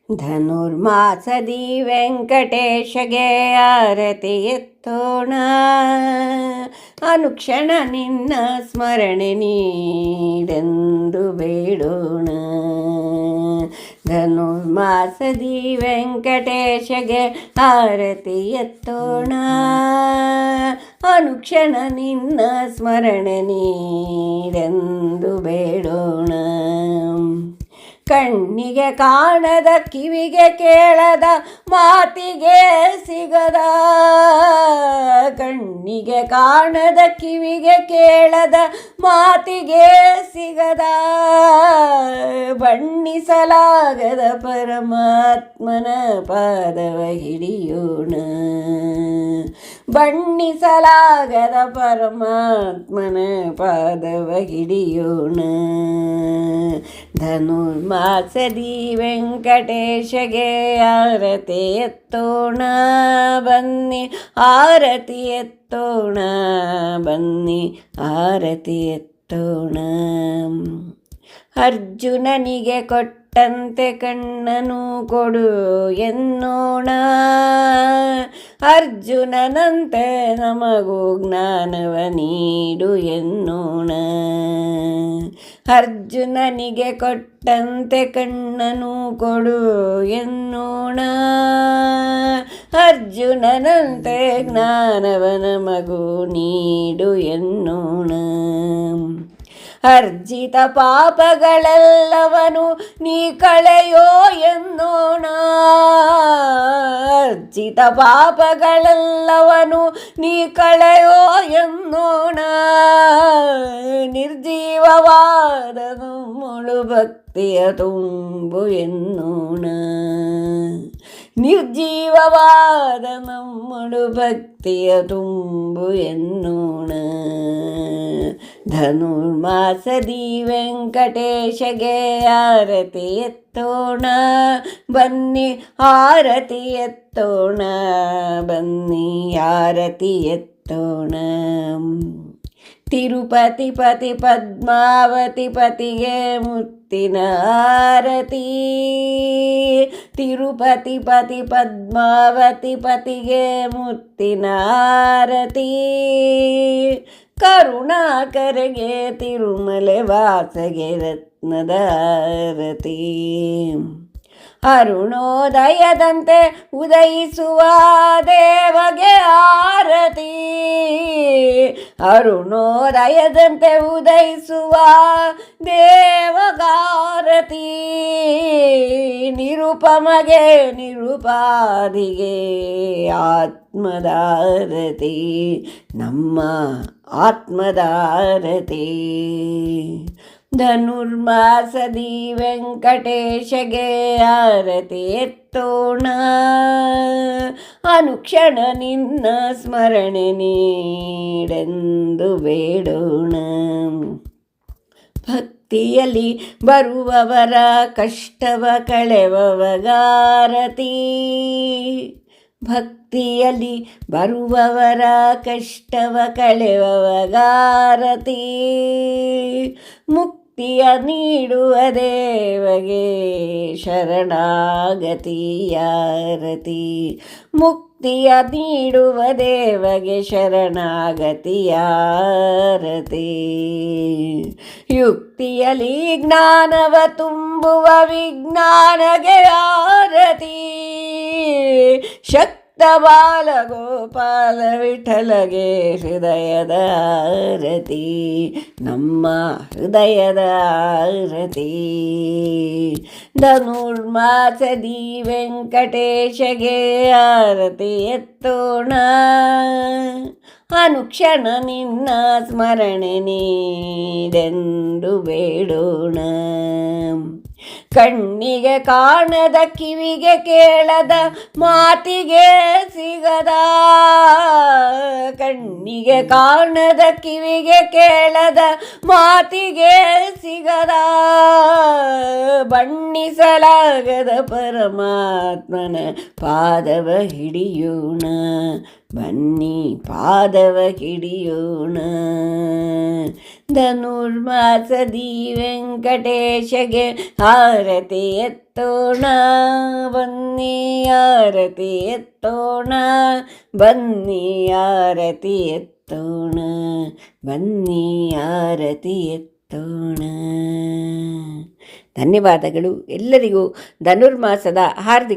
ಧನುರ್ಮಾಸದಿ ವೆಂಕಟೇಶಗೆ ಆರತಿ ಎತ್ತೋಣ, ಅನುಕ್ಷಣ ನಿನ್ನ ಸ್ಮರಣೆ ನೀಡೆಂದು ಬೇಡೋಣ. ಧನುರ್ಮಾಸದಿ ವೆಂಕಟೇಶಗೆ ಆರತಿ ಎತ್ತೋಣ, ಅನುಕ್ಷಣ ನಿನ್ನ ಸ್ಮರಣೆ ನೀಡೆಂದು ಬೇಡೋಣ. ಕಣ್ಣಿಗೆ ಕಾಣದ ಕಿವಿಗೆ ಕೇಳದ ಮಾತಿಗೆ ಸಿಗದ, ಕಣ್ಣಿಗೆ ಕಾಣದ ಕಿವಿಗೆ ಕೇಳದ ಮಾತಿಗೆ ಸಿಗದ, ಬಣ್ಣಿಸಲಾಗದ ಪರಮಾತ್ಮನ ಪಾದವ ಹಿಡಿಯೋಣ. ಬಣ್ಣಿಸಲಾಗದ ಪರಮಾತ್ಮನ ಪಾದವ ಹಿಡಿಯೋಣ. ಧನುರ್ಮಾಸದಿ ವೆಂಕಟೇಶಗೆ ಆರತಿ ಎತ್ತೋಣ, ಬನ್ನಿ ಆರತಿ ಎತ್ತೋಣ, ಬನ್ನಿ ಆರತಿ ಎತ್ತೋಣ. ಅರ್ಜುನನಿಗೆ ಕೊಟ್ಟಂತೆ ಕಣ್ಣನು ಕೊಡು ಎನ್ನೋಣ, ಅರ್ಜುನನಂತೆ ನಮಗೂ ಜ್ಞಾನವ ನೀಡು ಎನ್ನೋಣ. ಅರ್ಜುನನಿಗೆ ಕೊಟ್ಟಂತೆ ಕಣ್ಣನು ಕೊಡು ಎನ್ನೋಣ, ಅರ್ಜುನನಂತೆ ಜ್ಞಾನವ ನಮಗೂ ನೀಡು ಎನ್ನೋಣ. ಅರ್ಜಿತ ಪಾಪಗಳೆಲ್ಲವನು ನೀ ಕಳೆಯೋ ಎನ್ನೋಣ, ಅರ್ಜಿತ ಪಾಪಗಳೆಲ್ಲವನು ನೀ ಕಳೆಯೋ ಎನ್ನೋಣ. ನಿರ್ಜೀವವಾದ ಮುಳು ಭಕ್ತಿಯ ತುಂಬು ಎನ್ನೋಣ, ನಿರ್ಜೀವವಾದ ನಮ್ಮಳು ಭಕ್ತಿಯ ತುಂಬು ಎನ್ನೋಣ. ಧನುರ್ಮಾಸದಿ ವೆಂಕಟೇಶಗೆ ಆರತಿ ಎತ್ತೋಣ, ಬನ್ನಿ ಆರತಿ ಎತ್ತೋಣ, ಬನ್ನಿ ಆರತಿ ಎತ್ತೋಣ. ತಿರುಪತಿ ಪತಿ ಪದ್ಮಾವತಿ ಪತಿಗೆ ಮುತ್ತಿನ ಆರತಿ, ತಿರುಪತಿ ಪತಿ ಪದ್ಮಾವತಿ ಪತಿಗೆ ಮುತ್ತಿನ ಆರತಿ. ಕರುಣಾಕರಗೆ ತಿರುಮಲೆ ವಾಸಗೆ ರತ್ನದ ಆರತಿ. ಅರುಣೋದಯದಂತೆ ಉದಯಿಸುವ ದೇವಗೆ ಆರತಿ, ಅರುಣೋದಯದಂತೆ ಉದಯಿಸುವ ದೇವಗಾರತಿ. ನಿರುಪಮಗೆ ನಿರುಪಾದಿಗೆ ಆತ್ಮದಾರತಿ, ನಮ್ಮ ಆತ್ಮದಾರತಿ. ಧನುರ್ಮಾಸದಿ ವೆಂಕಟೇಶಗೆ ಆರತಿ ಎತ್ತೋಣ, ಅನುಕ್ಷಣ ನಿನ್ನ ಸ್ಮರಣೆ ನೀಡೆಂದು ಬೇಡೋಣ. ಭಕ್ತಿಯಲ್ಲಿ ಬರುವವರ ಕಷ್ಟವ ಕಳೆವವಗಾರತಿ, ಭಕ್ತಿಯಲ್ಲಿ ಬರುವವರ ಕಷ್ಟವ ಕಳೆವವಗಾರತಿ. ಮುಕ್ತಿಯ ನೀಡುವ ದೇವಗೆ ಶರಣಾಗತಿಯಾರತಿ, ಮುಕ್ತಿಯ ನೀಡುವ ದೇವಗೆ ಶರಣಾಗತಿಯಾರತಿ. ಯುಕ್ತಿಯಲ್ಲಿ ಜ್ಞಾನವ ತುಂಬುವ ವಿಜ್ಞಾನಗೆ ಆರತಿ, ಶಕ್ತ ಬಾಲಗೋಪಾಲ ವಿಠಲಗೆ ಹೃದಯದ ಆರತಿ, ನಮ್ಮ ಹೃದಯದ ಆರತಿ. ಧನುರ್ಮಾಸದಿ ವೆಂಕಟೇಶಗೆ ಆರತಿ ಎತ್ತೋಣ, ಅನುಕ್ಷಣ ನಿನ್ನ ಸ್ಮರಣೆ ನೀಡೆಂದು ಬೇಡೋಣ. ಕಣ್ಣಿಗೆ ಕಾಣದ ಕಿವಿಗೆ ಕೇಳದ ಮಾತಿಗೆ ಸಿಗದ, ಕಣ್ಣಿಗೆ ಕಾಣದ ಕಿವಿಗೆ ಕೇಳದ ಮಾತಿಗೆ ಸಿಗದ, ಬಣ್ಣಿಸಲಾಗದ ಪರಮಾತ್ಮನ ಪಾದವ ಹಿಡಿಯೋಣ, ಬನ್ನಿ ಪಾದವ ಹಿಡಿಯೋಣ. ಧನುರ್ಮಾಸದಿ ವೆಂಕಟೇಶಗೆ ಆರತಿ ಎತ್ತೋಣ, ಬನ್ನಿ ಆರತಿ ಎತ್ತೋಣ, ಬನ್ನಿ ಆರತಿ ಎತ್ತೋಣ, ಬನ್ನಿ ಆರತಿ ಎತ್ತೋಣ. ಧನ್ಯವಾದಗಳು. ಎಲ್ಲರಿಗೂ ಧನುರ್ಮಾಸದ ಹಾರ್ದಿಕ